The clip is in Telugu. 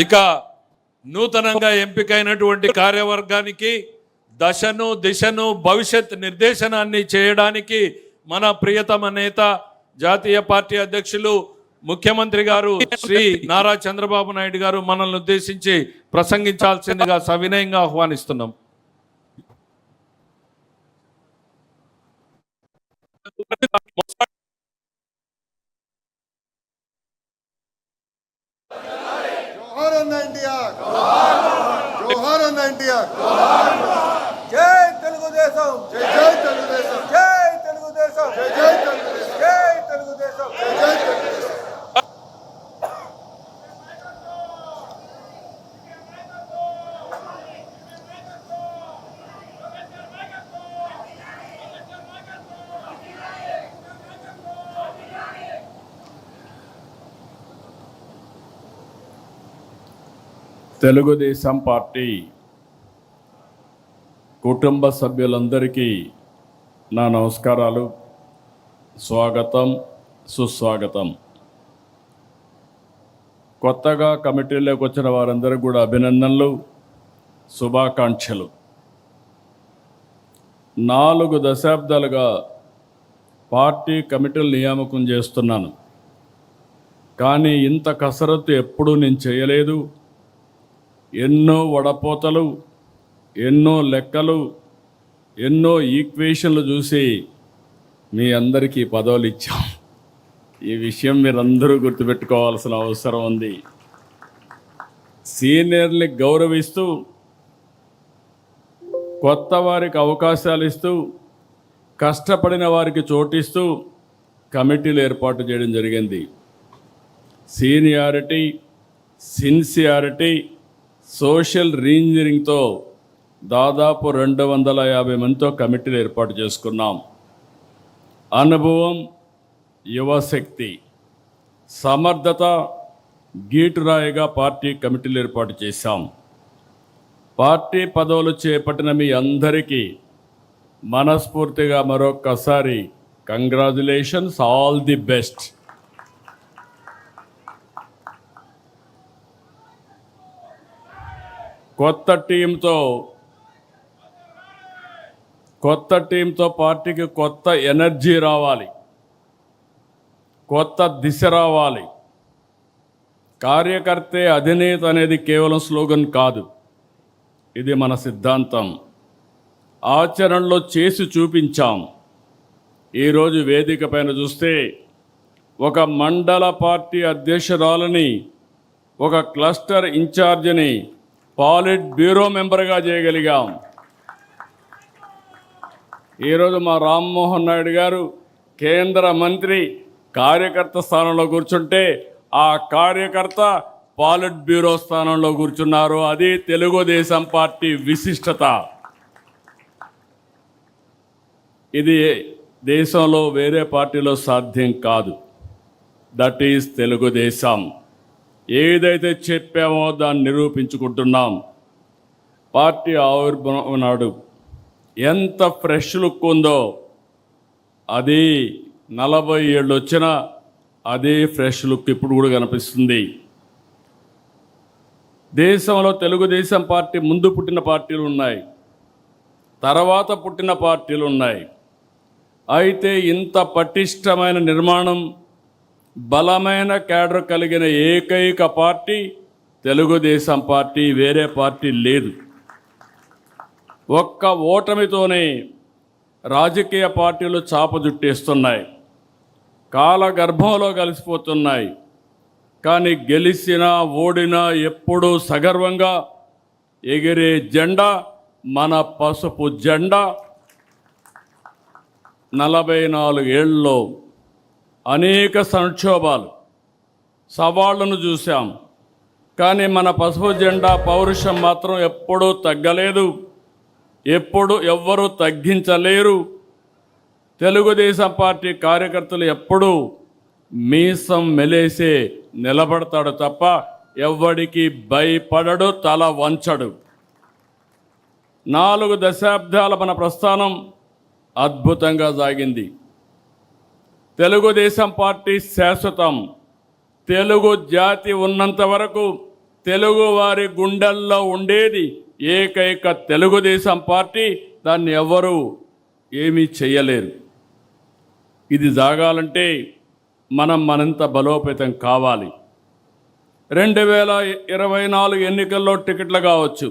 ఇక నూతనంగా ఎంపికైనటువంటి కార్యవర్గానికి దశను దిశను భవిష్యత్ నిర్దేశనాన్ని చేయడానికి మన ప్రియతమ నేత జాతీయ పార్టీ అధ్యక్షులు ముఖ్యమంత్రి గారు శ్రీ నారా చంద్రబాబు నాయుడు గారు మనల్ని ఉద్దేశించి ప్రసంగించాల్సిందిగా సవినయంగా ఆహ్వానిస్తున్నాం. జోహార్ అన్న ఎన్టీఆర్, జోహార్ అన్న ఎన్టీఆర్, జై తెలుగుదేశం, జై జై తెలుగుదేశం, జై తెలుగుదేశం, జై జై తెలుగుదేశం, జై తెలుగుదేశం, జై జై తెలుగుదేశం. తెలుగుదేశం పార్టీ కుటుంబ సభ్యులందరికీ నా నమస్కారాలు, స్వాగతం, సుస్వాగతం. కొత్తగా కమిటీలోకి వచ్చిన వారందరికీ కూడా అభినందనలు, శుభాకాంక్షలు. 4 దశాబ్దాలుగా పార్టీ కమిటీలు నియామకం చేస్తున్నాను, కానీ ఇంత కసరత్తు ఎప్పుడూ నేను చేయలేదు. ఎన్నో వడపోతలు, ఎన్నో లెక్కలు, ఎన్నో ఈక్వేషన్లు చూసి మీ అందరికీ పదవులు ఇచ్చాం. ఈ విషయం మీరందరూ గుర్తుపెట్టుకోవాల్సిన అవసరం ఉంది. సీనియర్ని గౌరవిస్తూ, కొత్త వారికి అవకాశాలు ఇస్తూ, కష్టపడిన వారికి చోటిస్తూ కమిటీలు ఏర్పాటు చేయడం జరిగింది. సీనియారిటీ, సిన్సియారిటీ, సోషల్ రీఇంజనీరింగ్తో దాదాపు 250 మందితో కమిటీలు ఏర్పాటు చేసుకున్నాం. అనుభవం, యువశక్తి, సమర్థత గీటురాయిగా పార్టీ కమిటీలు ఏర్పాటు చేశాం. పార్టీ పదవులు చేపట్టిన మీ అందరికీ మనస్ఫూర్తిగా మరొక్కసారి కంగ్రాచులేషన్స్, ఆల్ ది బెస్ట్. కొత్త టీంతో పార్టీకి కొత్త ఎనర్జీ రావాలి, కొత్త దిశ రావాలి. కార్యకర్తే అధినేత అనేది కేవలం స్లోగన్ కాదు, ఇది మన సిద్ధాంతం. ఆచరణలో చేసి చూపించాం. ఈరోజు వేదిక పైన చూస్తే ఒక మండల పార్టీ అధ్యక్షురాలని, ఒక క్లస్టర్ ఇన్ఛార్జిని పాలిట్ బ్యూరో మెంబర్గా చేయగలిగాం. ఈరోజు మా రామ్మోహన్ నాయుడు గారు కేంద్ర మంత్రి కార్యకర్త స్థానంలో కూర్చుంటే ఆ కార్యకర్త పాలిట్ బ్యూరో స్థానంలో కూర్చున్నారు. అది తెలుగుదేశం పార్టీ విశిష్టత. ఇది దేశంలో వేరే పార్టీలో సాధ్యం కాదు. That is Telugu Desam. ఏదైతే చెప్పామో దాన్ని నిరూపించుకుంటున్నాం. పార్టీ ఆవిర్భావం నాడు ఎంత ఫ్రెష్ లుక్ ఉందో, అది 40 ఏళ్ళు వచ్చినా అదే ఫ్రెష్ లుక్ ఇప్పుడు కూడా కనిపిస్తుంది. దేశంలో తెలుగుదేశం పార్టీ ముందు పుట్టిన పార్టీలు ఉన్నాయి, తర్వాత పుట్టిన పార్టీలు ఉన్నాయి. అయితే ఇంత పటిష్టమైన నిర్మాణం, బలమైన క్యాడర్ కలిగిన ఏకైక పార్టీ తెలుగుదేశం పార్టీ, వేరే పార్టీ లేదు. ఒక్క ఓటమితోనే రాజకీయ పార్టీలు చాపజుట్టేస్తున్నాయి, కాలగర్భంలో కలిసిపోతున్నాయి. కానీ గెలిచినా ఓడినా ఎప్పుడూ సగర్వంగా ఎగిరే జెండా మన పసుపు జెండా. 44 ఏళ్ళలో అనేక సంక్షోభాలు, సవాళ్లను చూశాం. కానీ మన పసుపు జెండా పౌరుషం మాత్రం ఎప్పుడూ తగ్గలేదు, ఎప్పుడు ఎవ్వరూ తగ్గించలేరు. తెలుగుదేశం పార్టీ కార్యకర్తలు ఎప్పుడూ మీసం మెలేసే నిలబడతాడు తప్ప ఎవ్వడికి భయపడడు, తల వంచడు. 4 దశాబ్దాల మన ప్రస్థానం అద్భుతంగా సాగింది. తెలుగుదేశం పార్టీ శాశ్వతం. తెలుగు జాతి ఉన్నంత వరకు తెలుగు వారి గుండెల్లో ఉండేది ఏకైక తెలుగుదేశం పార్టీ. దాన్ని ఎవ్వరూ ఏమీ చేయలేరు. ఇది జరగాలంటే మనం మరింత బలోపేతం కావాలి. 2024 ఎన్నికల్లో టికెట్లు కావచ్చు,